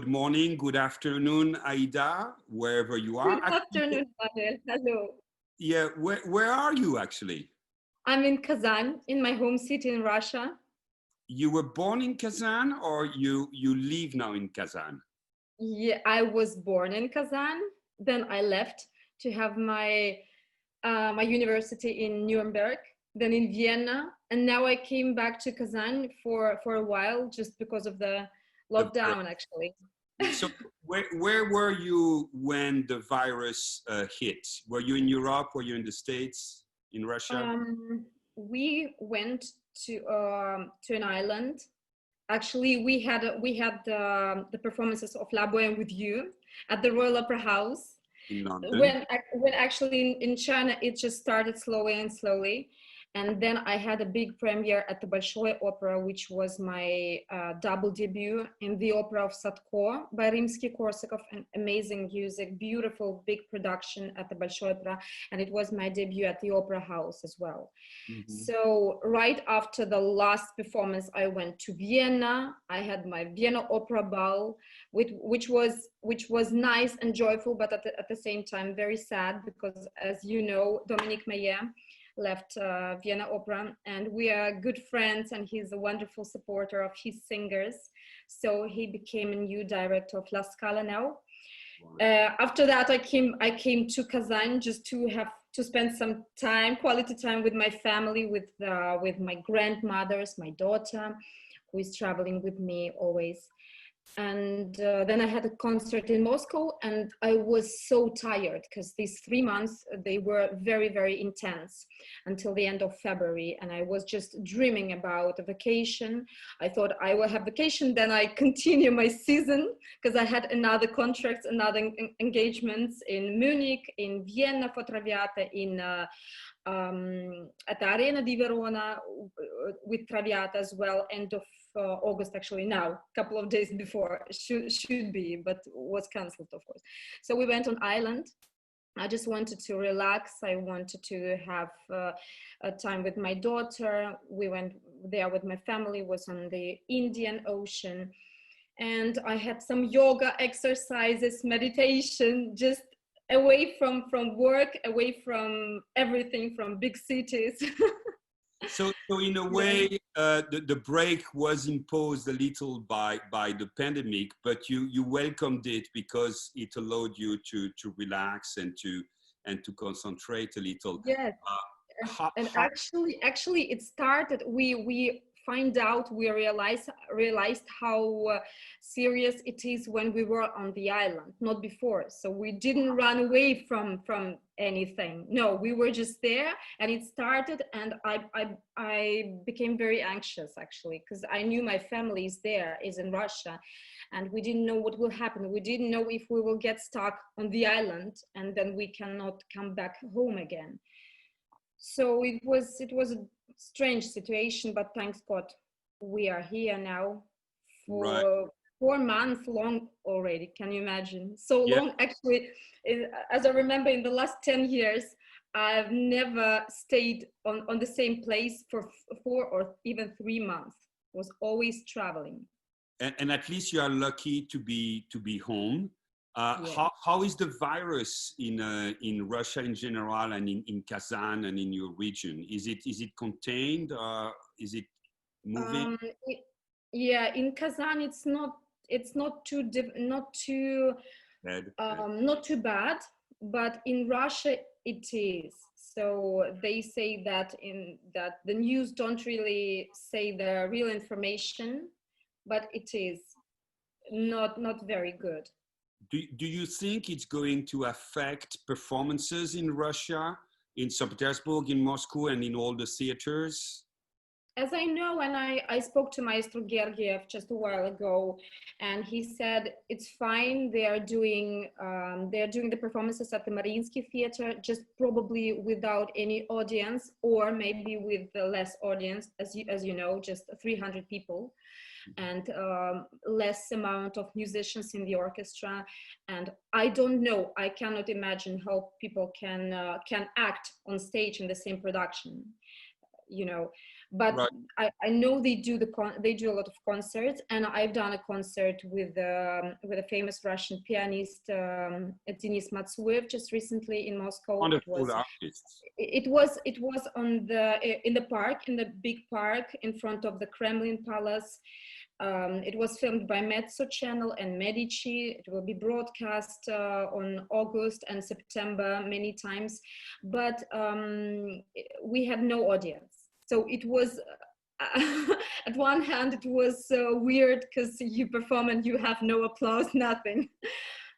good morning, good afternoon, Aida, wherever you are. Good afternoon, Pavel. Hello. Yeah, where are you actually? I'm in Kazan, in my home city in Russia. You were born in Kazan or you live now in Kazan? Yeah, I was born in Kazan. Then I left to have my university in Nuremberg, then in Vienna, and now I came back to Kazan for a while just because of the The lockdown, actually. virus. So where were you when the virus hit? Were you in Europe? Were you in the States? In Russia? We went to an island. Actually, we had the performances of La Boheme with You at the Royal Opera House. In London? When actually in China it just started slowly and slowly, and then I had a big premiere at the Bolshoi Opera, which was my double debut in the opera of Sadko by Rimsky-Korsakov, an amazing music, beautiful big production at the Bolshoi Opera, and it was my debut at the Opera House as well. Mm-hmm. So right after the last performance, I went to Vienna. I had my Vienna Opera Ball, which was nice and joyful, but at the same time very sad, because as you know, Dominique Maillet left Vienna Opera, and we are good friends, and he's a wonderful supporter of his singers. So he became a new director of La Scala now. After that, I came to Kazan just to spend some time, quality time with my family, with my grandmothers, my daughter, who is traveling with me always. And then I had a concert in Moscow, and I was so tired because these 3 months, they were very, very intense until the end of February. And I was just dreaming about a vacation. I thought I will have vacation, then I continue my season, because I had another contracts, another engagements in Munich, in Vienna for Traviata, in at the Arena di Verona with Traviata as well, end of August, actually now, a couple of days before, should be, but was cancelled, of course. So we went on island. I just wanted to relax. I wanted to have a time with my daughter. We went there with my family, was on the Indian Ocean. And I had some yoga exercises, meditation, just away from work, away from everything, from big cities. So in a way, the break was imposed a little by the pandemic, but you welcomed it because it allowed you to relax and to concentrate a little. Yes, and actually, it started. We realized how serious it is when we were on the island, not before. So we didn't run away from anything. No, we were just there, and it started, and I became very anxious, actually, because I knew my family is in Russia, and we didn't know what will happen. We didn't know if we will get stuck on the island and then we cannot come back home again. So it was a strange situation, but thanks God, we are here now for Right. 4 months long already. Can you imagine? So Yeah. long, actually. As I remember, in the last 10 years, I've never stayed on the same place for 4 or even 3 months. I was always traveling. And at least you are lucky to be home. Yeah. How is the virus in Russia in general, and in Kazan and in your region? Is it contained? Is it moving? Um, yeah, in Kazan, it's Bad. not too bad, but in Russia it is. So they say that the news don't really say the real information, but it is not very good. Do you think it's going to affect performances in Russia, in St. Petersburg, in Moscow, and in all the theaters? As I know, and I spoke to Maestro Gergiev just a while ago, and he said it's fine. They're doing the performances at the Mariinsky Theater, just probably without any audience, or maybe with less audience, as you know, just 300 people, and less amount of musicians in the orchestra. And I don't know. I cannot imagine how people can act on stage in the same production. you know. But Right. I know they do they do a lot of concerts, and I've done a concert with a famous Russian pianist, Denis Matsuev, just recently in Moscow. Wonderful artists. It was on in the park, in the big park in front of the Kremlin Palace. It was filmed by Mezzo Channel and Medici. It will be broadcast on August and September many times, but we had no audience. So it was, at one hand, it was weird because you perform and you have no applause, nothing.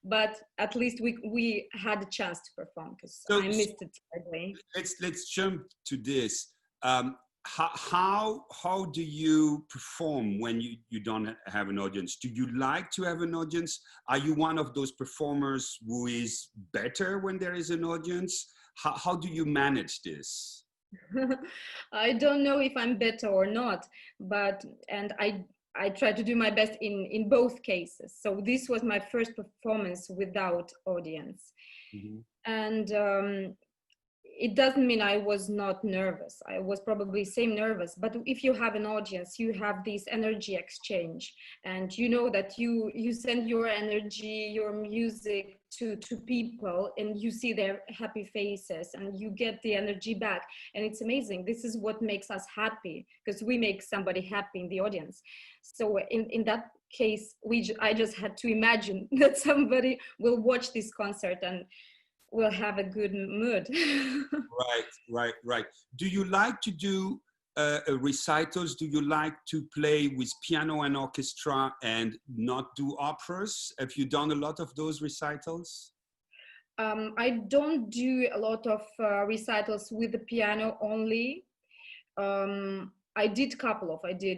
But at least we had a chance to perform, because So, I missed it sadly. let's jump to this. How do you perform when you don't have an audience? Do you like to have an audience? Are you one of those performers who is better when there is an audience? How do you manage this? I don't know if I'm better or not, but and I try to do my best in both cases. So this was my first performance without audience, Mm-hmm. and it doesn't mean I was not nervous. I was probably same nervous, but if you have an audience, you have this energy exchange, and you know that you send your energy, your music to people, and you see their happy faces, and you get the energy back, and it's amazing. This is what makes us happy, because we make somebody happy in the audience. So in that case, I just had to imagine that somebody will watch this concert and will have a good mood. Right. Do you like to do recitals? Do you like to play with piano and orchestra and not do operas? Have you done a lot of those recitals? I don't do a lot of recitals with the piano only. I did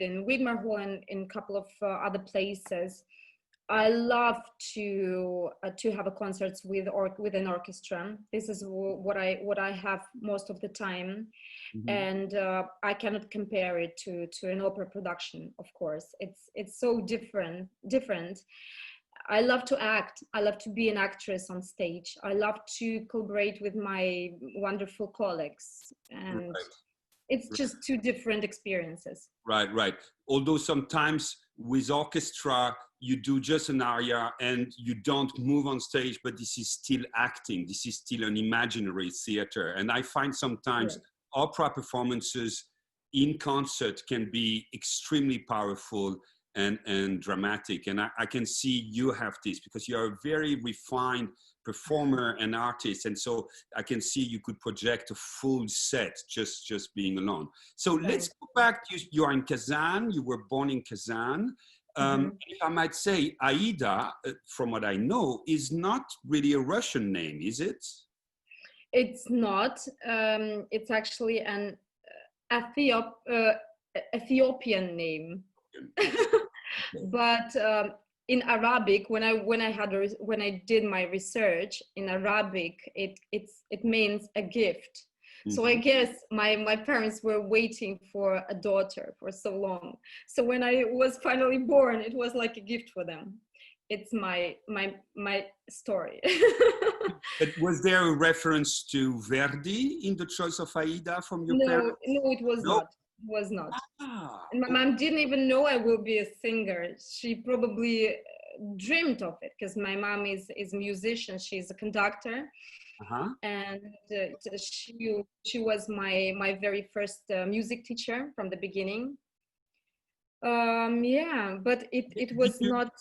in Wigmar Hall and in a couple of other places. I love to have a concerts with an orchestra. This is what I have most of the time, Mm-hmm. and I cannot compare it to an opera production. Of course, it's so different. I love to act. I love to be an actress on stage. I love to collaborate with my wonderful colleagues, and Right. it's just two different experiences. Right. Although sometimes with orchestra, you do just an aria and you don't move on stage, but this is still acting. This is still an imaginary theater. And I find sometimes opera performances in concert can be extremely powerful and dramatic. And I can see you have this because you're a very refined performer and artist. And so I can see you could project a full set just being alone. So let's go back. You are in Kazan. You were born in Kazan. If I might say, Aida, from what I know, is not really a Russian name, is it? It's not. It's actually an Ethiopian name. But in Arabic, when I did my research in Arabic, it means a gift. So I guess my parents were waiting for a daughter for so long. So when I was finally born, it was like a gift for them. It's my story. But was there a reference to Verdi in the choice of Aida from your parents? No, it was not. It was not. And my mom didn't even know I will be a singer. She probably dreamed of it because my mom is a musician. She's a conductor. And she was my very first music teacher from the beginning. Yeah, but it was not.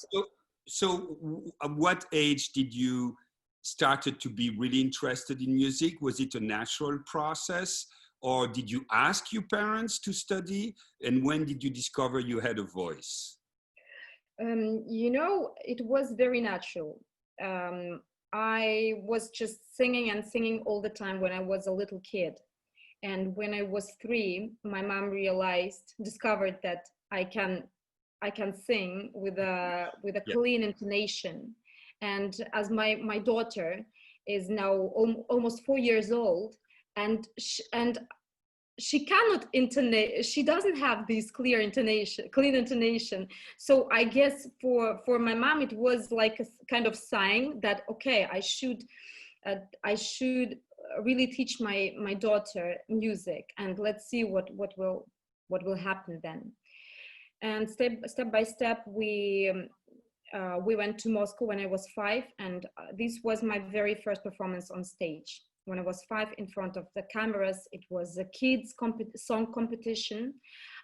So at what age did you started to be really interested in music? Was it a natural process, or did you ask your parents to study? And when did you discover you had a voice? It was very natural. I was just singing and singing all the time when I was a little kid. And when I was 3, my mom discovered that I can sing with a clean intonation. And as my daughter is now almost 4 years old, and she cannot intonate, she doesn't have this clean intonation. So I guess for my mom, it was like a kind of sign that, okay, I should really teach my daughter music, and let's see what will happen then. And step by step, we went to Moscow when I was 5, and this was my very first performance on stage. When I was 5, in front of the cameras, it was a kids song competition.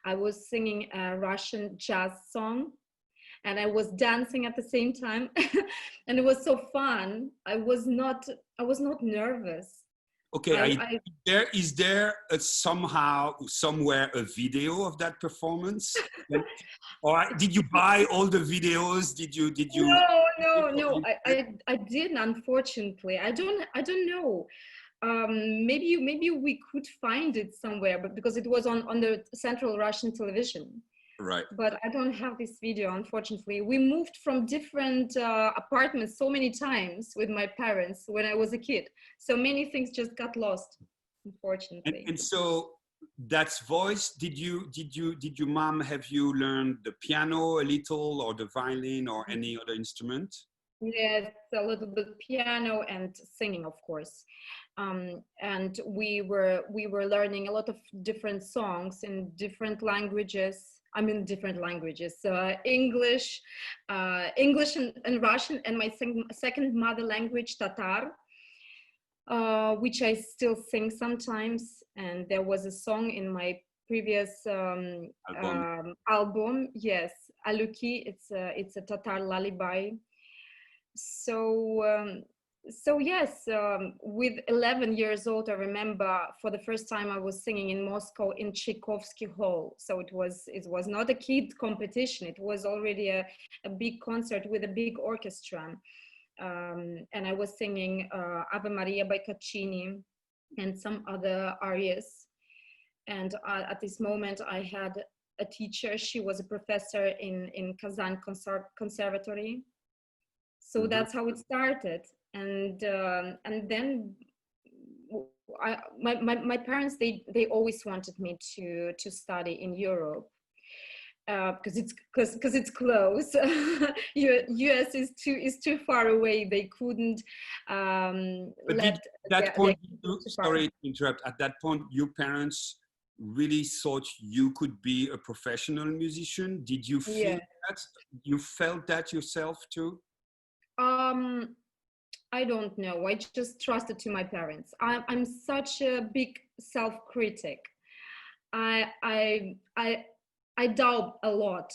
I was singing a Russian jazz song, and I was dancing at the same time, and it was so fun. I was not nervous. Okay, is there somehow, somewhere, a video of that performance? Or did you buy all the videos? Did you? No. I didn't, unfortunately. I don't know. Maybe we could find it somewhere, but because it was on the Central Russian television. Right. But I don't have this video, unfortunately. We moved from different apartments so many times with my parents when I was a kid. So many things just got lost, unfortunately. And so that's voice. Did your mom have you learn the piano a little, or the violin, or any other instrument? Yes, a little bit piano and singing, of course. And we were learning a lot of different songs in different languages. Different languages, English and Russian, and my second mother language, Tatar, which I still sing sometimes. And there was a song in my previous album, yes, Aluki. It's a Tatar lullaby. So yes, with 11 years old, I remember for the first time I was singing in Moscow in Tchaikovsky Hall. So it was not a kid competition. It was already a big concert with a big orchestra. And I was singing Ave Maria by Caccini and some other arias. And at this moment, I had a teacher. She was a professor in Kazan Conservatory. So that's how it started. And then my parents, they always wanted me to study in Europe, because it's close. US is too far away. They couldn't sorry to interrupt. At that point, your parents really thought you could be a professional musician. Did you feel that? You felt that yourself too? I don't know. I just trusted to my parents. I'm such a big self-critic. I doubt a lot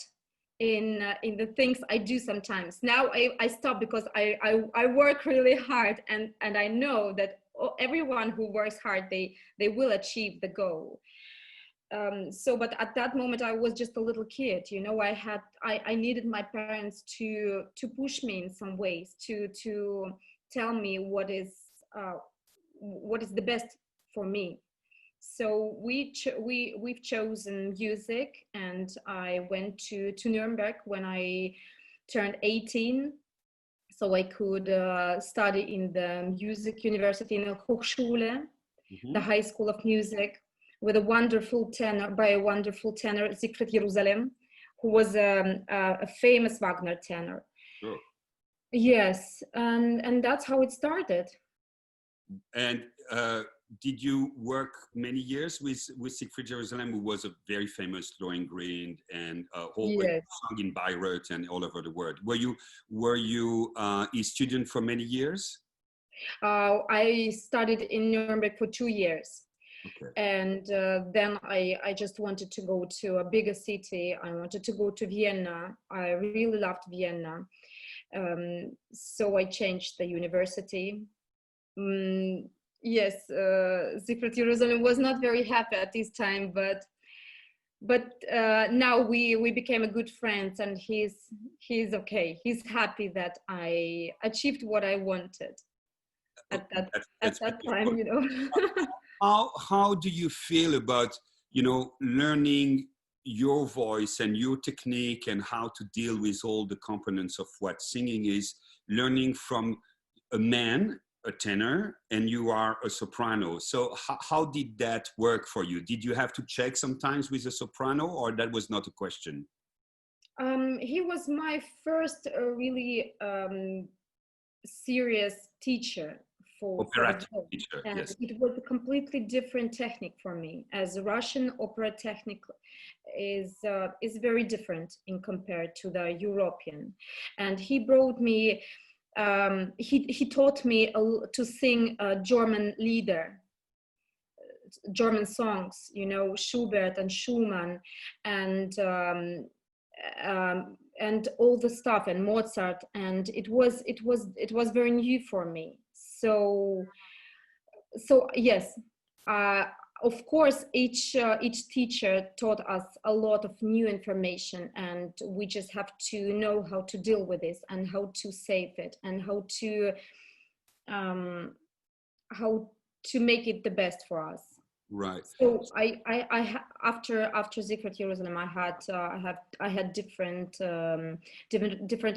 in the things I do sometimes. Now I stop because I work really hard, and I know that everyone who works hard, they will achieve the goal. But at that moment I was just a little kid, I needed my parents to push me in some ways, to tell me what is the best for me. So we've chosen music, and I went to Nuremberg when I turned 18, so I could study in the music university, in the Hochschule, the high school of music, with a wonderful tenor, Siegfried Nietzsche, who was a famous Wagner tenor. Sure. Yes, and that's how it started. And did you work many years with Siegfried Jerusalem, who was a very famous Lohengrin and sung in Bayreuth and all over the world? Were you a student for many years? I studied in Nuremberg for 2 years. Okay. And then I just wanted to go to a bigger city. I wanted to go to Vienna. I really loved Vienna. So I changed the university. Yes, Siegfried Jerusalem was not very happy at this time, but now we became a good friends, and he's okay. He's happy that I achieved what I wanted at that time, How do you feel about, learning your voice and your technique, and how to deal with all the components of what singing is, learning from a man, a tenor, and you are a soprano? So how did that work for you? Did you have to check sometimes with a soprano, or that was not a question? He was my first really serious teacher for the Operatic voice. teacher, And yes. it was a completely different technique for me, as Russian opera technique is very different in compared to the European. And he brought me, he taught me to sing German lieder, German songs, you know, Schubert and Schumann, and all the stuff, and Mozart, and it was very new for me. So yes, uh, of course, each teacher taught us a lot of new information, and we just have to know how to deal with this, and how to save it, and um, how to make it the best for us. Right. So after Siegfried Jerusalem, I had different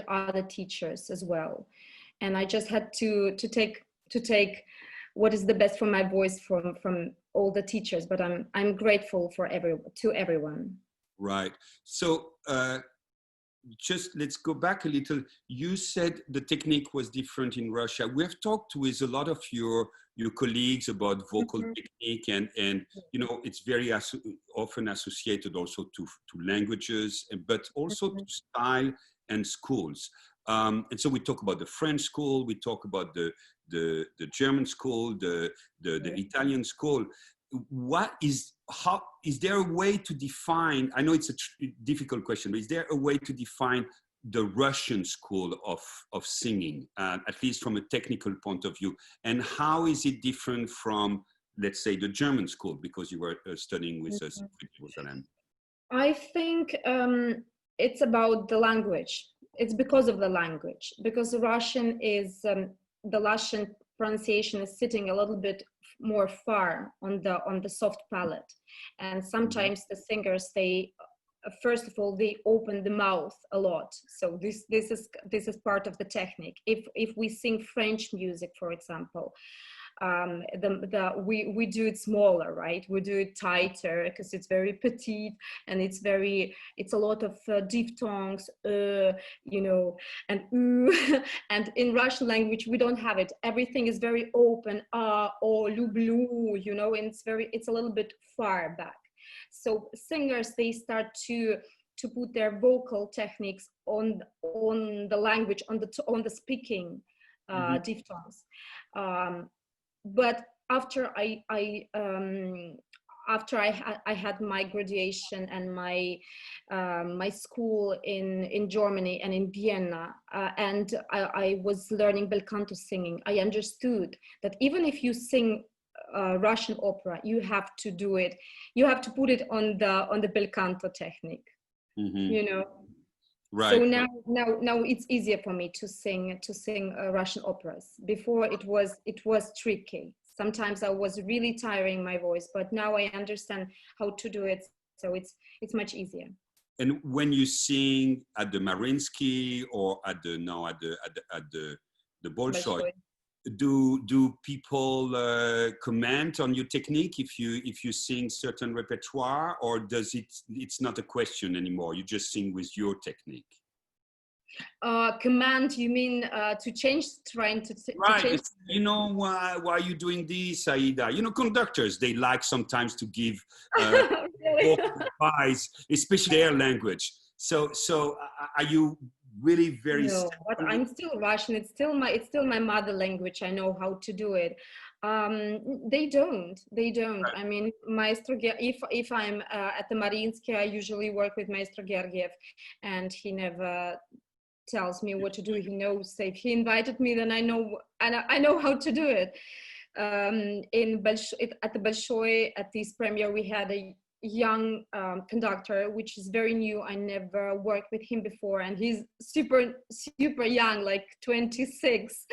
other teachers as well, and I just had to take what is the best for my voice from all the teachers. But I'm grateful to everyone. Right. So just let's go back a little. You said the technique was different in Russia. We have talked with a lot of your colleagues about vocal technique, and you know, it's very often associated also to languages, but also to style and schools. And so we talk about the French school, we talk about the German school, the Italian school. How is there a way to define, I know it's a difficult question, but is there a way to define the Russian school of singing, at least from a technical point of view? And how is it different from, let's say, the German school, because you were studying with us? I think it's about the language. It's because of the language, because the Russian pronunciation is sitting a little bit more far on the soft palate, and sometimes the singers, they first of all, they open the mouth a lot. So this is part of the technique. If we sing French music, for example, we do it smaller, right? We do it tighter because it's very petite, and it's a lot of diphthongs, you know, and and in Russian language we don't have it. Everything is very open, or lublu, you know, and it's a little bit far back. So singers, they start to put their vocal techniques on the language, on the speaking diphthongs. But after I had my graduation and my school in Germany and in Vienna, and I was learning bel canto singing, I understood that even if you sing Russian opera, you have to do it. You have to put it on the bel canto technique. You know. Right. So now it's easier for me to sing Russian operas. Before it was tricky. Sometimes I was really tiring my voice, but now I understand how to do it. So it's much easier. And when you sing at the Mariinsky or at the Bolshoi, do people comment on your technique if you sing certain repertoire, or it's not a question anymore? You just sing with your technique. Command, you mean to change, trying to right. change? You know, why are you doing this, Aida? You know, conductors, they like sometimes to give advice, especially their language. So are you really very? No, but I'm still Russian. It's still my mother language. I know how to do it. They don't. Right. I mean, Maestro, if I'm at the Mariinsky, I usually work with Maestro Gergiev, and he never tells me what to do. He knows. If he invited me, then I know how to do it. At the Bolshoi, at this premiere, we had a young conductor, which is very new. I never worked with him before, and he's super young, like 26,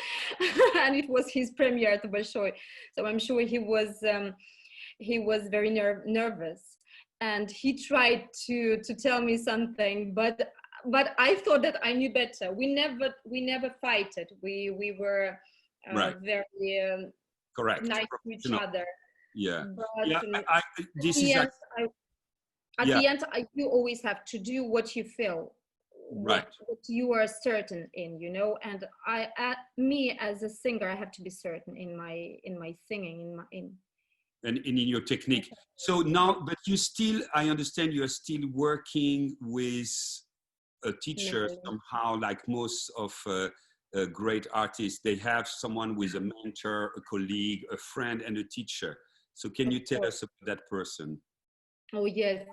and it was his premiere at the Bolshoi. So I'm sure he was very nervous, and he tried to tell me something, but I thought that I knew better. We never fighted. We were right. very correct, nice to each other. Yeah. But yeah, at the end, you always have to do what you feel. Right. what you are certain in, you know. And me as a singer, I have to be certain in my singing, And in your technique. So now, but you still, I understand you are still working with a teacher mentally. somehow, like most of great artists, they have someone with a mentor, a colleague, a friend, and a teacher. So can Of you tell course. us about that person? Oh yes,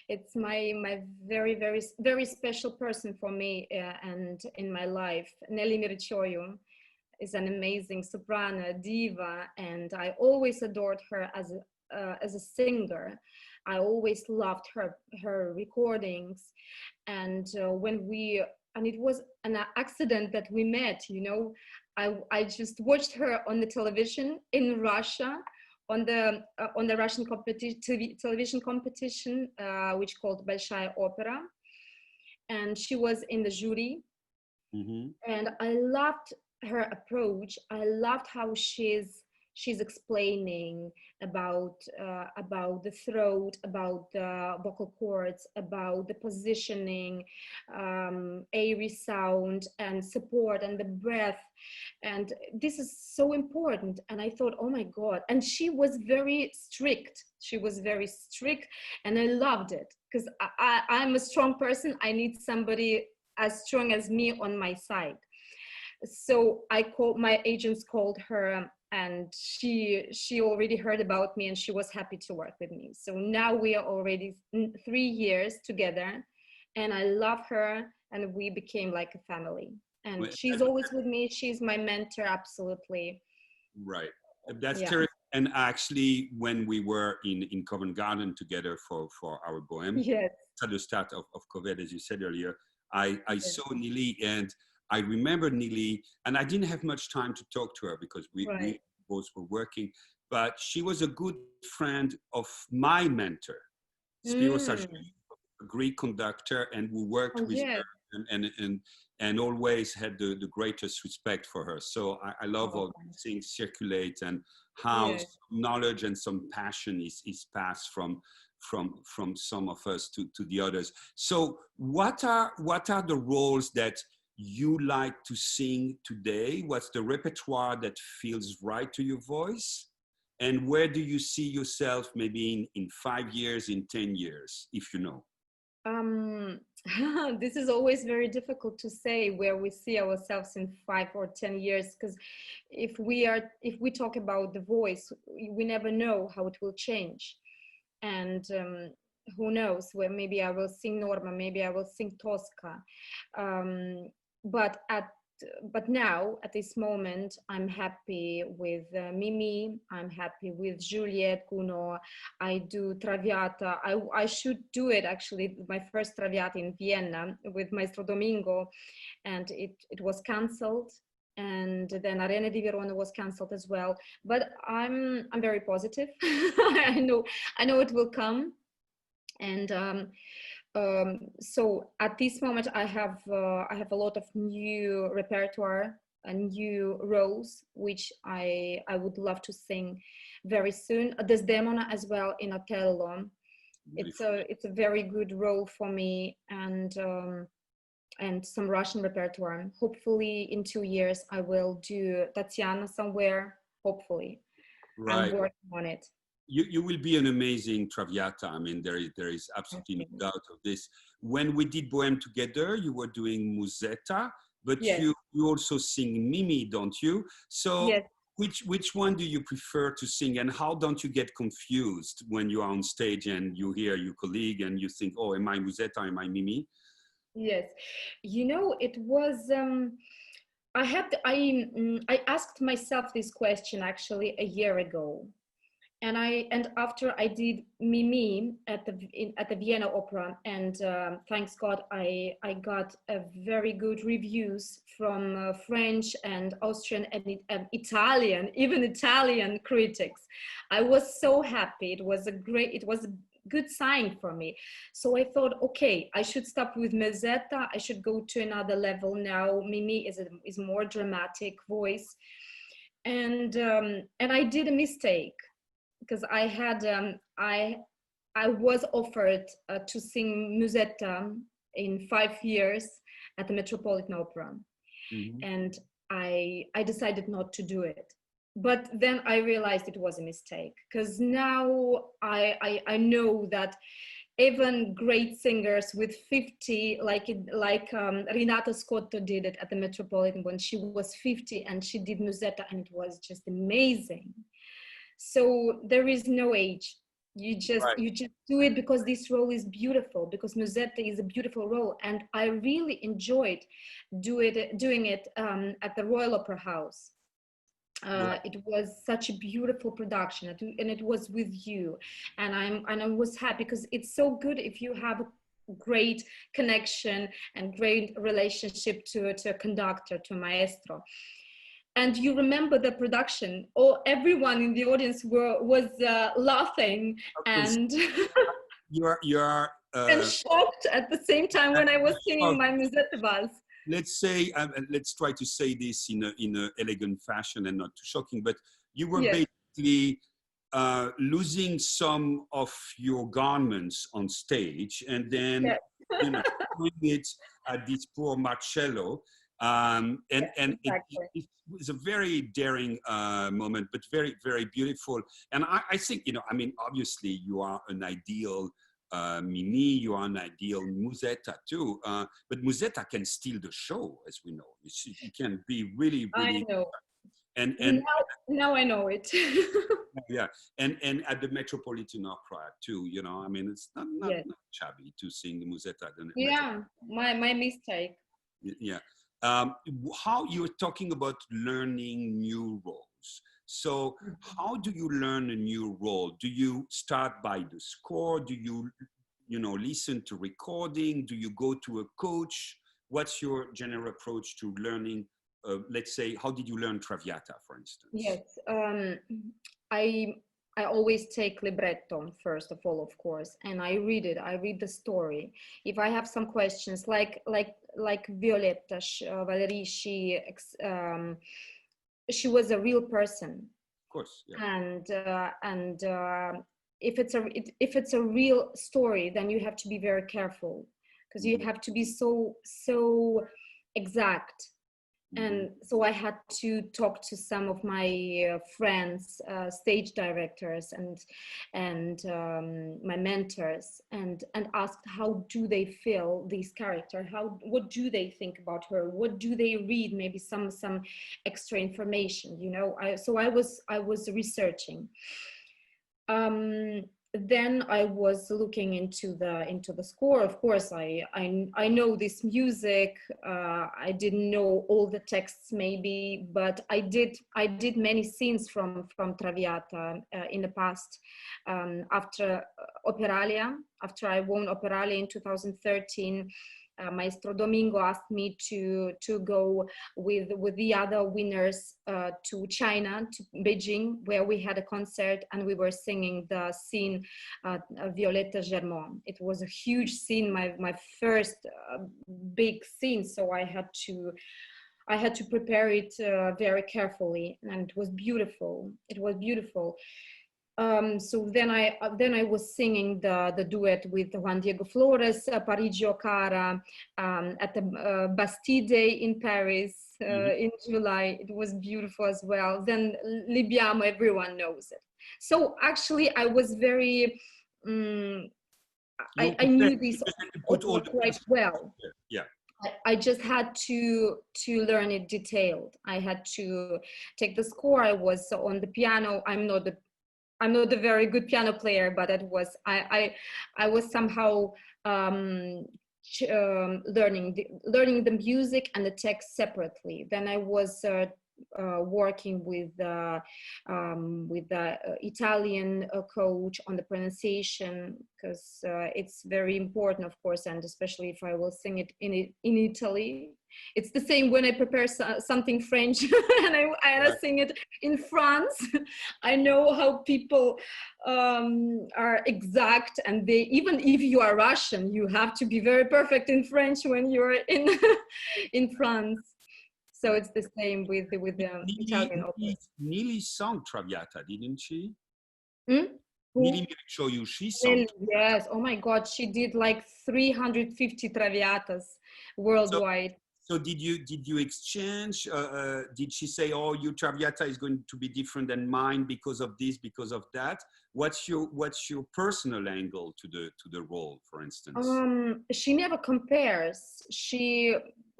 it's my very very special person for me, and in my life. Nelly Miricioiu is an amazing soprano, diva, and I always adored her as a singer. I always loved her recordings, and and it was an accident that we met. You know, I just watched her on the television in Russia, on the Russian television competition, which called Большая Opera, and she was in the jury. Mm-hmm. And I loved her approach. I loved how she's explaining about the throat, about the vocal cords, about the positioning, airy sound and support and the breath. And this is so important. And I thought, oh my God. And she was very strict. She was very strict, and I loved it because I'm a strong person. I need somebody as strong as me on my side. So my agents called her, and she already heard about me, and she was happy to work with me. So now we are already 3 years together, and I love her, and we became like a family. And she's always with me. She's my mentor, absolutely. Right. That's Yeah. terrific. And actually, when we were in Covent Garden together for our Bohème, Yes. at the start of COVID, as you said earlier, I Yes. saw Nili, and I remember Nili, and I didn't have much time to talk to her because we Right. both were working, but she was a good friend of my mentor, Spiros, Mm. a Greek conductor, and we worked Oh with yes. her and always had the greatest respect for her. So I love Oh, all these things circulate and how yes. knowledge and some passion is passed from some of us to the others. So what are the roles that you like to sing today? What's the repertoire that feels right to your voice? And where do you see yourself maybe in 5 years, in 10 years, if you know? Um, this is always very difficult to say where we see ourselves in 5 or 10 years, because if we talk about the voice, we never know how it will change. And who knows, where maybe I will sing Norma, maybe I will sing Tosca. Um, but now at this moment, I'm happy with Mimi, I'm happy with Juliet, Gounod. I do traviata. I should do it actually, my first traviata in Vienna with Maestro Domingo, and it was cancelled. And then Arena di Verona was cancelled as well. But I'm very positive. I know it will come. And so at this moment, I have a lot of new repertoire and new roles, which I would love to sing very soon. Desdemona as well in Otello. It's a very good role for me, and some Russian repertoire. Hopefully, in 2 years, I will do Tatiana somewhere. Hopefully, I'm Right. working on it. You will be an amazing Traviata. I mean, there is absolutely no doubt of this. When we did Bohème together, you were doing Musetta, but Yes. you also sing Mimi, don't you? So Yes. which one do you prefer to sing, and how don't you get confused when you are on stage and you hear your colleague and you think, oh, am I Musetta, am I Mimi? Yes, you know, it was. I asked myself this question actually a year ago, and after I did Mimi at the Vienna Opera, and thanks God, I got a very good reviews from French and Austrian and Italian, even Italian critics. I was so happy. It was a good sign for me. So I thought, okay, I should stop with Mezzetta. I should go to another level now. Mimi is more dramatic voice, and I did a mistake because I had I was offered to sing Musetta in 5 years at the Metropolitan Opera. Mhm. And I decided not to do it. But then I realized it was a mistake, because now I know that even great singers with 50, like Renata Scotto did it at the Metropolitan when she was 50, and she did Musetta, and it was just amazing. So there is no age. Right. You just do it because this role is beautiful, because Musetta is a beautiful role, and I really enjoyed doing it at the Royal Opera House. Right. It was such a beautiful production, and it was with you, and I was happy, because it's so good if you have a great connection and great relationship to a conductor, to a maestro, and you remember the production. Or everyone in the audience was laughing Okay. So and you are and shocked at the same time when I was singing my Musetta Vals. let's say, let's try to say this in a elegant fashion and not too shocking, but you were Yes. basically losing some of your garments on stage, and then Yes. doing it at this poor Marcello. And Yes, it exactly. was a very daring moment, but very, very beautiful. And I think, I mean, obviously you are an ideal Mimi, you are an ideal Musetta too. But Musetta can steal the show, as we know. It can be really, I really, know. and Now I know it. yeah, and at the Metropolitan Opera too. I mean, it's not Yes. shabby to sing Musetta at the Yeah, Metropolitan. my mistake. Yeah. How you're talking about learning new roles. So how do you learn a new role? Do you start by the score? Do you, listen to recording? Do you go to a coach? What's your general approach to learning? Let's say, how did you learn Traviata, for instance? Yes. I I always take libretto first of all, of course, and I read it. I read the story. If I have some questions, like Violetta Valerie, she was a real person, Of course, yeah. and if it's a real story, then you have to be very careful, because you Mhm, have to be so exact. mhm. And so I had to talk to some of my friends, stage directors, and my mentors, and asked how do they feel this character, what do they think about her, what do they read, maybe some extra information, so I was researching. um, then I was looking into the score. Of course, I know this music. I didn't know all the texts maybe, but I did many scenes from Traviata in the past. After Operalia, after I won Operalia in 2013. Maestro Domingo asked me to go with the other winners to China, to Beijing, where we had a concert, and we were singing the scene Violetta Germont. It was a huge scene, my first big scene, so I had to prepare it very carefully, and it was beautiful. It was beautiful. So then I was singing the duet with Juan Diego Flores, Parigi Cara, at the Bastille Day in Paris Mhm. in July. It was beautiful as well. Then Libiamo, everyone knows it. So actually, I was very. You I prepared, knew you this just had to put all opera the quite pieces well. together. Yeah. I just had to learn it detailed. I had to take the score. I was on the piano. I'm not a very good piano player, but it was I was somehow learning the music and the text separately. Then I was working with the Italian coach on the pronunciation, because it's very important, of course, and especially if I will sing it in Italy. It's the same when I prepare something French and I Right. sing it in France. I know how people are exact, and they, even if you are Russian, you have to be very perfect in French when you're in in France. So Right. it's the same with the Nearly, Italian operas. nearly sung Traviata, didn't she? Hmm? Miri Mirichoyu, she Well, sung. yes. Oh my God, she did like 350 traviatas So, worldwide. so did you exchange? Did she say, "Oh, your Traviata is going to be different than mine because of this, because of that"? What's your personal angle to the role, for instance? She never compares.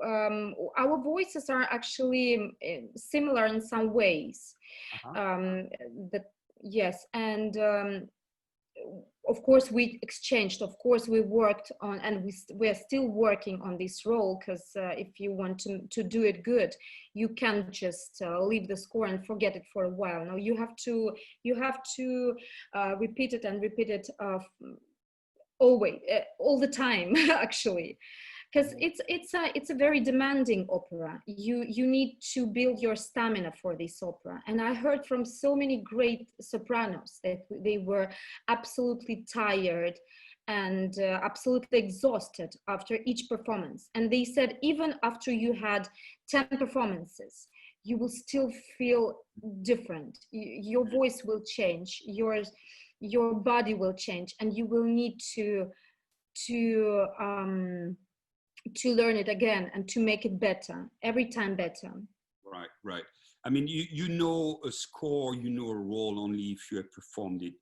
Our voices are actually similar in some ways. Uh-huh. Um, that yes, and of course we exchanged. Of course we worked on, and we are still working on this role, because if you want to do it good, you can't just leave the score and forget it for a while. No, you have to repeat it and repeat it always, all the time actually, because it's a very demanding opera. You need to build your stamina for this opera, and I heard from so many great sopranos that they were absolutely tired and absolutely exhausted after each performance, and they said even after you had 10 performances, you will still feel different. Your voice will change, your body will change, and you will need to um, to learn it again and to make it better, every time better. Right, right. I mean, you know a score, you know a role only if you have performed it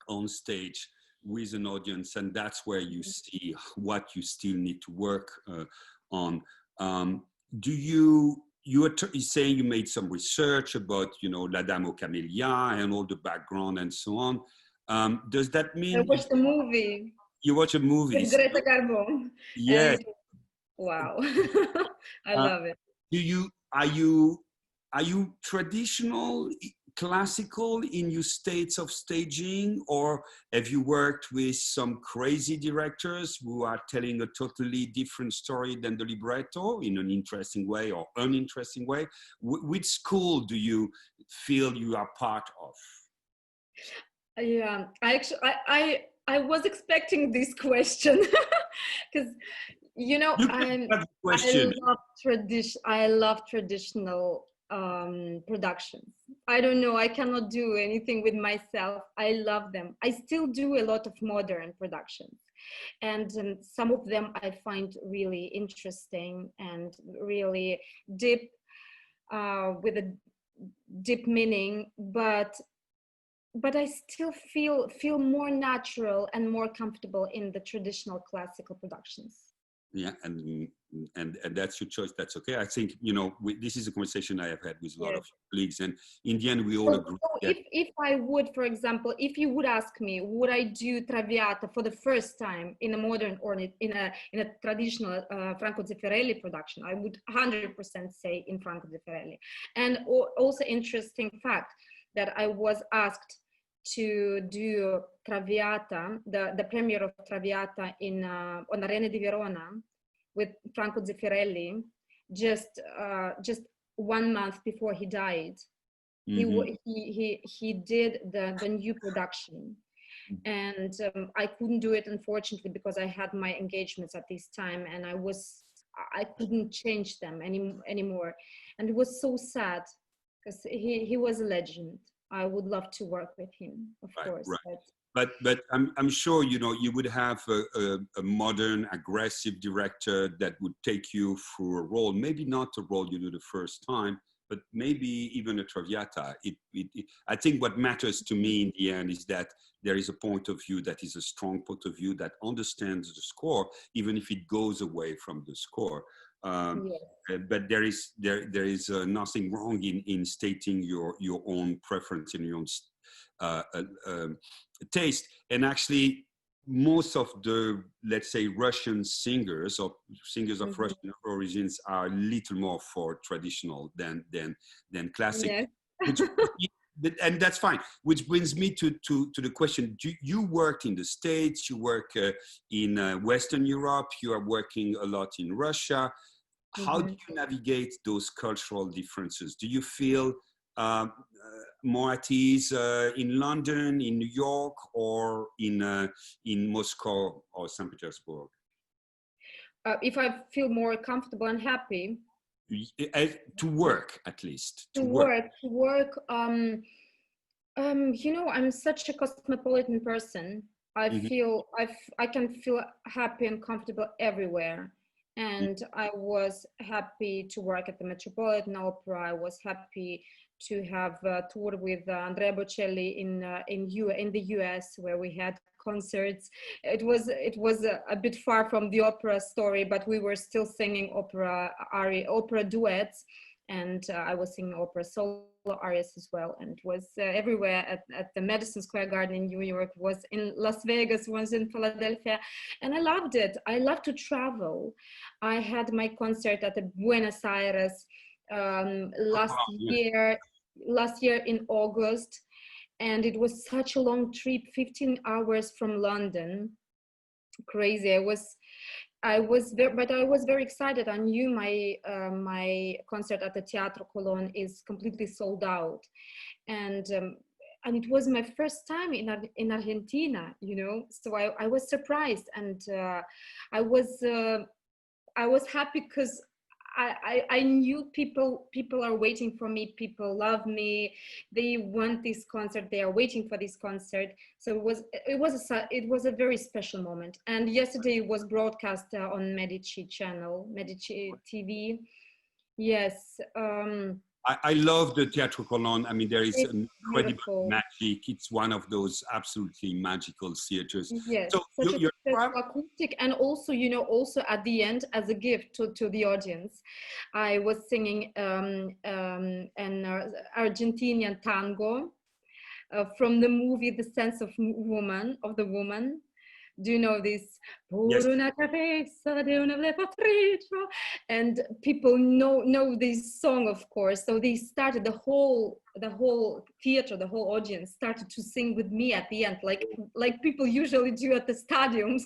on stage with an audience, and that's where you see what you still need to work on. Do you're saying you made some research about, La Dame aux Camélias and all the background and so on. Does that I mean watched the movie you watch a movie? with Greta Garbo, Yes. and wow, I Uh, love it. do you are you traditional classical in your states of staging, or have you worked with some crazy directors who are telling a totally different story than the libretto in an interesting way or uninteresting way? Which school do you feel you are part of? Yeah, I actually I was expecting this question because You can I'm have the I question. love traditional productions. I don't know, I cannot do anything with myself. I love them. I still do a lot of modern productions, and some of them I find really interesting and really deep, with a deep meaning, but I still feel more natural and more comfortable in the traditional classical productions. Yeah, and that's your choice. That's okay. I think this is a conversation I have had with a lot Yes. of colleagues, and in the end, we all So, agree so that if I would, for example, if you would ask me, would I do Traviata for the first time in a modern or in a traditional Franco Zeffirelli production, I would 100% say in Franco Zeffirelli. And also interesting fact that I was asked to do Traviata, the premiere of Traviata on Arena di Verona with Franco Zeffirelli, just 1 month before he died. Mhm. He did the new production, and I couldn't do it, unfortunately, because I had my engagements at this time, and I couldn't change them anymore, and it was so sad because he was a legend. I would love to work with him, of Right, course, right. but But I'm sure you would have a modern, aggressive director that would take you through a role. Maybe not a role you do the first time, but maybe even a Traviata. I think what matters to me in the end is that there is a point of view that is a strong point of view that understands the score, even if it goes away from the score. Um, yes. but there is nothing wrong in stating your own preference and your own uh, uh, um, taste. And actually, most of the, let's say, Russian singers or singers of Mhm. Russian origins are a little more for traditional than classic, Yes. which and that's fine. Which brings me to the question: you worked in the States, you work in Western Europe, you are working a lot in Russia. How do Mhm. you navigate those cultural differences? Do you feel more at ease in London, in New York, or in Moscow or St. Petersburg? If I feel more comfortable and happy To work, at least, to to work. work, You know, I'm such a cosmopolitan person. Mhm. I can feel happy and comfortable everywhere. Mhm. And I was happy to work at the Metropolitan Opera. I was happy to have a tour with Andrea Bocelli in the US, where we had concerts. It was a bit far from the opera story, but we were still singing opera duets, and I was singing opera solo arias as well, and was everywhere at the Madison Square Garden in New York, was in Las Vegas, was in Philadelphia, and I loved it. I love to travel. I had my concert at the Buenos Aires Oh, yeah. last year in August, and it was such a long trip, 15 hours from London. Crazy. But I was very excited. I knew my concert at the Teatro Colón is completely sold out, and it was my first time in Argentina, you know. So I was surprised, and I was uh, I was happy because I knew people are waiting for me. People love me. They want this concert. They are waiting for this concert. So it was a very special moment. And yesterday it was broadcast on Medici channel, Medici TV. Yes, I love the Teatro Colón. I mean, there is it's an incredible beautiful. magic. It's one of those absolutely magical theaters. Yes, So such a you're special acoustic, and also, you know, also at the end, as a gift to the audience, I was singing an Argentinian tango from the movie The Sense of Woman, of the Woman. Do you know this? yes, Por una cabeza de una levatrice. And people know this song, of course. So they started the whole theater, the whole audience started to sing with me at the end, like people usually do at the stadiums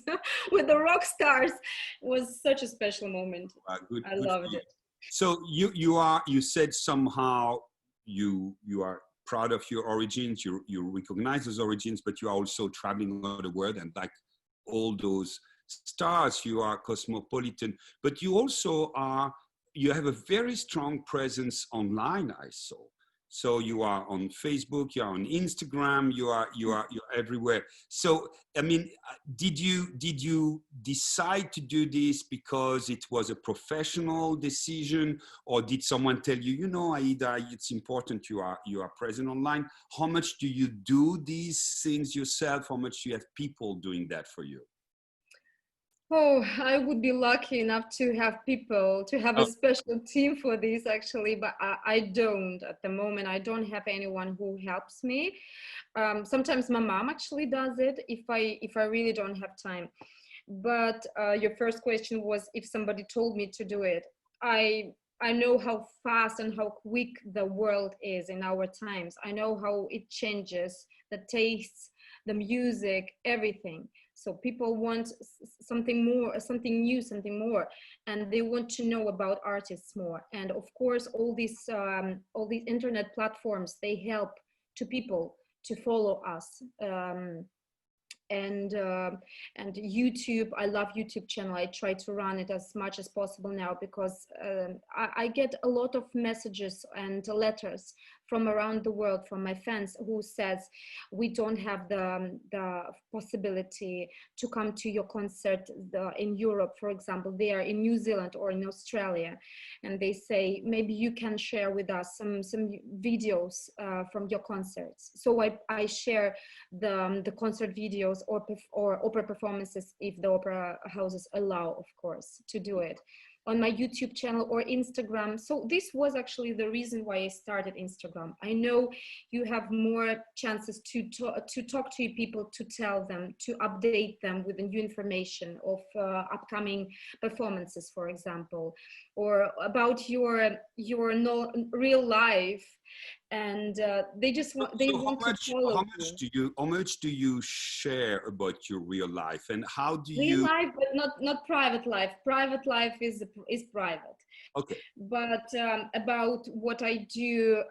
with the rock stars. It was such a special moment. good, I good for loved you. it. So you said somehow you are proud of your origins. You recognize those origins, but you are also traveling all the world, and like all those stars, you are cosmopolitan. But you have a very strong presence online. I saw. So you are on Facebook, you are on Instagram, you're everywhere. So I mean, did you decide to do this because it was a professional decision, or did someone tell you, you know, Aida, it's important you are present online? How much do you do these things yourself? How much do you have people doing that for you? Oh, I would be lucky enough to have a Oh, special team for this, actually, but I don't at the moment. I don't have anyone who helps me. Sometimes my mom actually does it if I really don't have time. But your first question was if somebody told me to do it. I know how fast and how quick the world is in our times. I know how it changes the tastes, the music, everything. So people want something more, something new, something more, and they want to know about artists more. And of course, all these internet platforms, they help to people to follow us. And YouTube, I love YouTube channel. I try to run it as much as possible now, because I get a lot of messages and letters from around the world from my fans who says we don't have the possibility to come to your concert in Europe, for example. They are in New Zealand or in Australia, and they say maybe you can share with us some videos from your concerts. So I share the concert videos or opera performances, if the opera houses allow, of course, to do it on my YouTube channel or Instagram. So this was actually the reason why I started Instagram. I know you have more chances to talk to people, to tell them, to update them with the new information of upcoming performances, for example, or about your no, real life. And they so want to follow you. how much do you share about your real life, and how do Real you? life, but not private life. Private life is private. Okay. But about what I do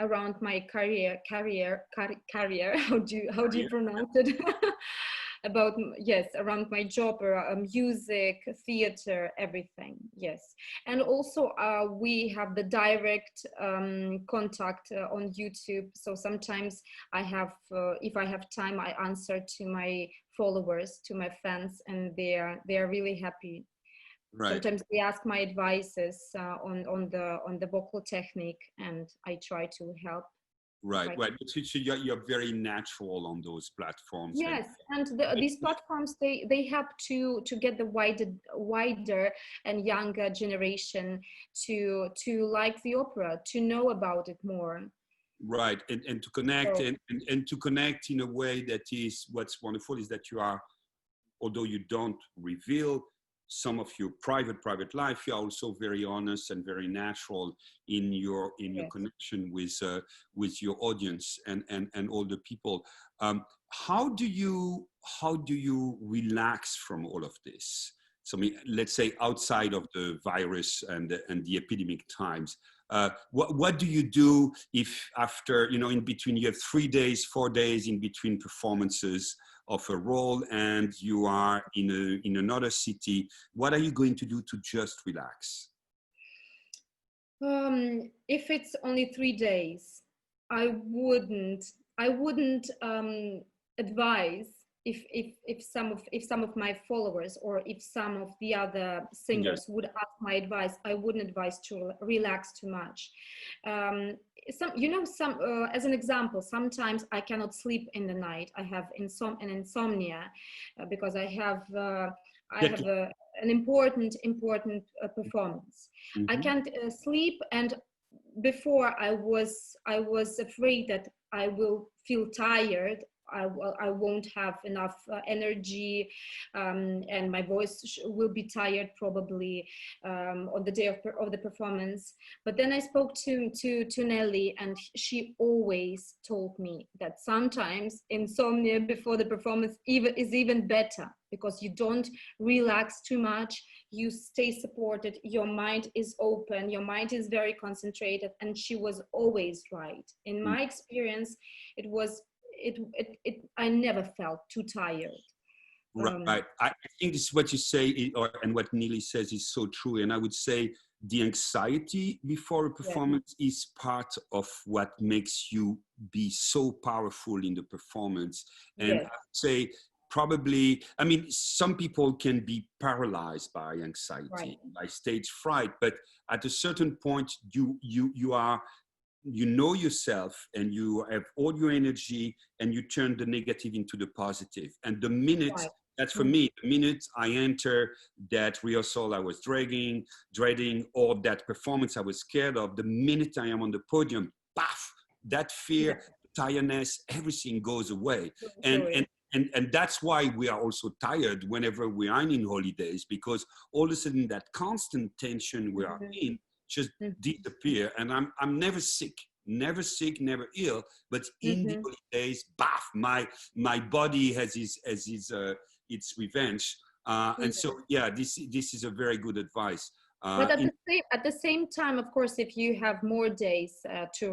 around my career. How do you pronounce it? yes, around my job, or music, theater, everything. Yes. And also we have the direct contact on YouTube. So sometimes I have, if I have time, I answer to my followers, to my fans, and they are really happy. Right. Sometimes they ask my advices on the vocal technique, and I try to help. Right, right. So you're very natural on those platforms. Yes, and these platforms, they help to get the wider and younger generation to like the opera, to know about it more. Right, and to connect, So, and to connect in a way that is, what's wonderful is that you are, although you don't reveal some of your private life, you are also very honest and very natural in your yes. connection with your audience and all the people. How do you relax from all of this? So, I mean, let's say outside of the virus and the epidemic times, what do you do if after, in between, you have 3 days, 4 days in between performances of a role, and you are in another city? What are you going to do to just relax? If it's only 3 days, I wouldn't advise, if some of my followers, or if some of the other Yes. singers would ask my advice, I wouldn't advise to relax too much. Some as an example, sometimes I cannot sleep in the night. I have an insomnia, because I Get have an important performance. I Mhm. can't sleep, and before I was afraid that I will feel tired. I won't have enough energy, and my voice will be tired probably on the day of the performance. But then I spoke to Nelly, and she always told me that sometimes insomnia before the performance is even better, because you don't relax too much, you stay supported, your mind is open, your mind is very concentrated. And she was always right. In my experience, it was I never felt too tired. Right. I think this is what you say, and what Neely says is so true. And I would say the anxiety before a Yes, performance is part of what makes you be so powerful in the performance. And yes, I would say probably, I mean, some people can be paralyzed by right, anxiety, by stage fright, but at a certain point, you are, you know yourself, and you have all your energy, and you turn the negative into the positive. And the minute, right. that's for Mm, me, the minute I enter that rehearsal I was dreading, or that performance I was scared of, the minute I am on the podium, paf, that yeah, fear, tiredness, everything goes away. goes and away. and and that's why we are also tired whenever we are in holidays, because all of a sudden that constant tension we are Mhm, in just mhm, disappear. And I'm never sick, never ill, but in the mhm. holidays, baff, my body has its revenge. And so, yeah, this is a very good advice. But In at the same time, of course, if you have more days to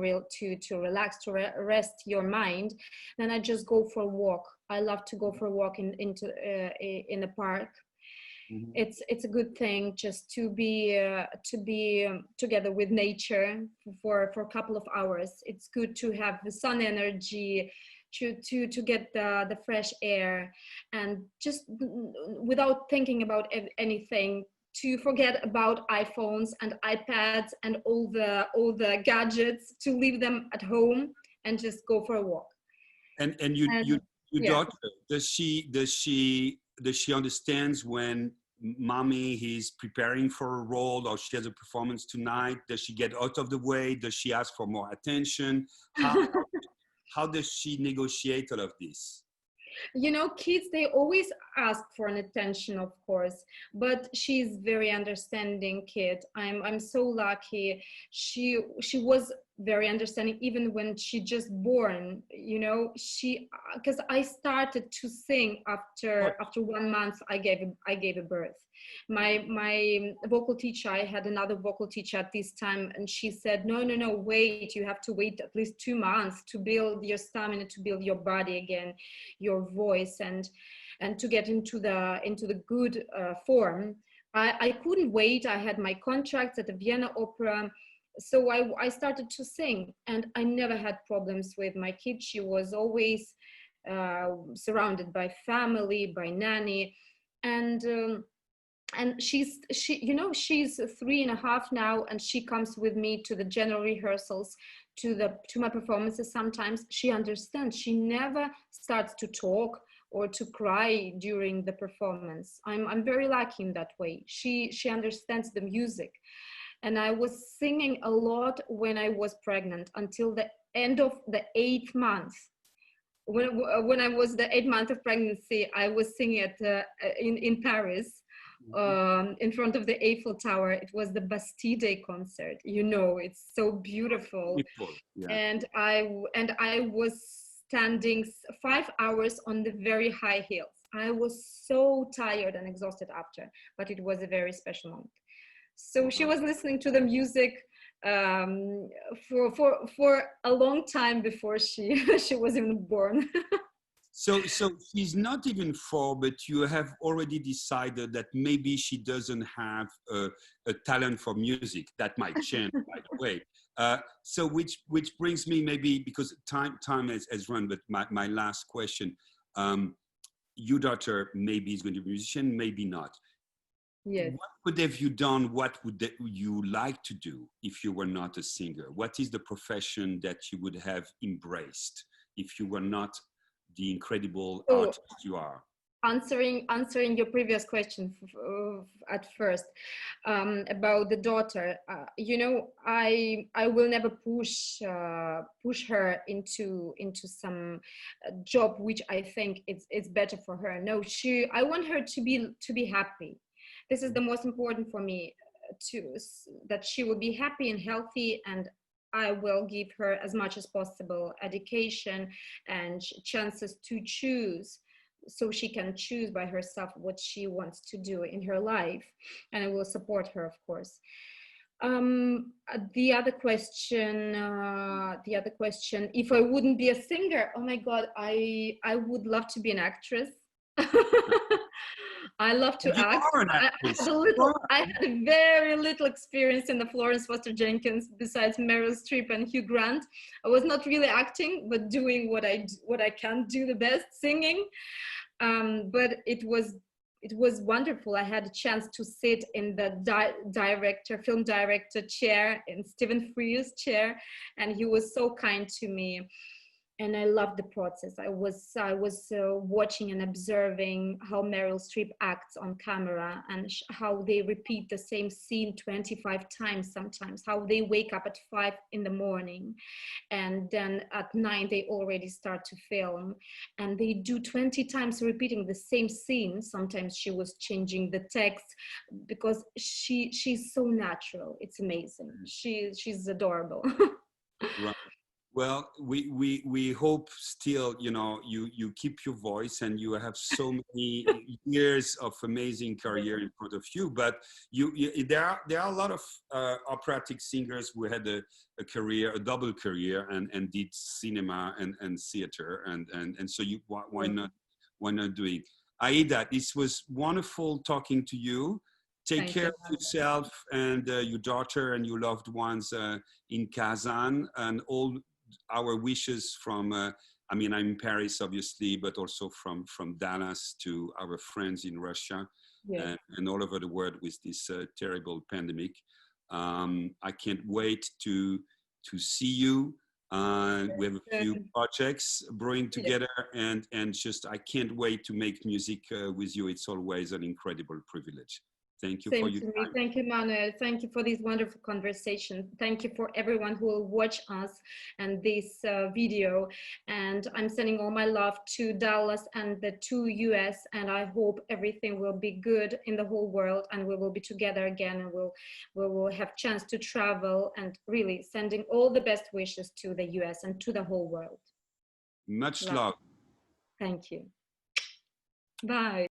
relax, rest your mind, then I just go for a walk. I love to go for a walk in a park. Mhm. It's a good thing just to be together with nature for a couple of hours. It's good to have the sun energy, to get the fresh air, and just without thinking about anything, to forget about iPhones and iPads and all the gadgets, to leave them at home and just go for a walk. And And your yeah. daughter, does she understands when mommy is preparing for a role, or she has a performance tonight? Does she get out of the way? Does she ask for more attention? How does she negotiate all of this? Kids, they always ask for an attention, of course, but she's very understanding kid. I'm so lucky. She was very understanding even when she just born, you know. She, because I started to sing after 1 month I gave a birth. My vocal teacher, I had another vocal teacher at this time, and she said, no, wait, you have to wait at least 2 months to build your stamina, to build your body again, your voice, and to get into the good form. I couldn't wait. I had my contracts at the Vienna Opera, so I started to sing, and I never had problems with my kid. She was always surrounded by family, by nanny, and she's 3.5 now, and she comes with me to the general rehearsals, to my performances. Sometimes she understands. She never starts to talk or to cry during the performance. I'm very lucky in that way. She understands the music. And I was singing a lot when I was pregnant until the end of the 8th month. When I was the 8th month of pregnancy, I was singing in Paris, in front of the Eiffel Tower. It was the Bastille Day concert. You know, it's so beautiful. Yeah. And I was standing 5 hours on the very high heels. I was so tired and exhausted after, but it was a very special moment. So she was listening to the music for a long time before she was even born. So she's not even 4, but you have already decided that maybe she doesn't have a talent for music. That might change, by the way. So which brings me, maybe, because time has run, but my last question. Your daughter maybe is going to be a musician, maybe not. Yes. What would have you done? What would you like to do if you were not a singer? What is the profession that you would have embraced if you were not the incredible artist you are? Answering your previous question at first, about the daughter, I will never push her into some job which I think it's better for her. No, I want her to be happy. This is the most important for me, that she will be happy and healthy, and I will give her as much as possible education and chances to choose, so she can choose by herself what she wants to do in her life, and I will support her, of course. The other question, if I wouldn't be a singer, oh my God, I would love to be an actress. I love to act. I had a very little experience in the Florence Foster Jenkins, besides Meryl Streep and Hugh Grant. I was not really acting, but doing what I can do the best, singing. But it was wonderful. I had a chance to sit in the film director chair, in Stephen Frears' chair, and he was so kind to me. And I loved the process. I was watching and observing how Meryl Streep acts on camera, and how they repeat the same scene 25 times sometimes, how they wake up at 5 in the morning, and then at 9 they already start to film, and they do 20 times repeating the same scene. Sometimes she was changing the text, because she's so natural. It's amazing. She's adorable. Right. Well, we hope still, you keep your voice, and you have so many years of amazing career in front of you. But there are a lot of operatic singers who had a career, a double career, and did cinema and theater, and so why not doing? Aida, this was wonderful talking to you. Take care of yourself and your daughter and your loved ones in Kazan, and all our wishes from, I'm in Paris, obviously, but also from Dallas to our friends in Russia, and all over the world with this terrible pandemic. I can't wait to see you. We have a few projects brewing together, and just I can't wait to make music with you. It's always an incredible privilege. Thank you for Same your to me. time. Thank you, Manuel. Thank you for this wonderful conversation. Thank you for everyone who will watch us and this video. And I'm sending all my love to Dallas and the two US. And I hope everything will be good in the whole world, and we will be together again, and we will have chance to travel, and really sending all the best wishes to the US and to the whole world. Much Love. love. Thank you. Bye.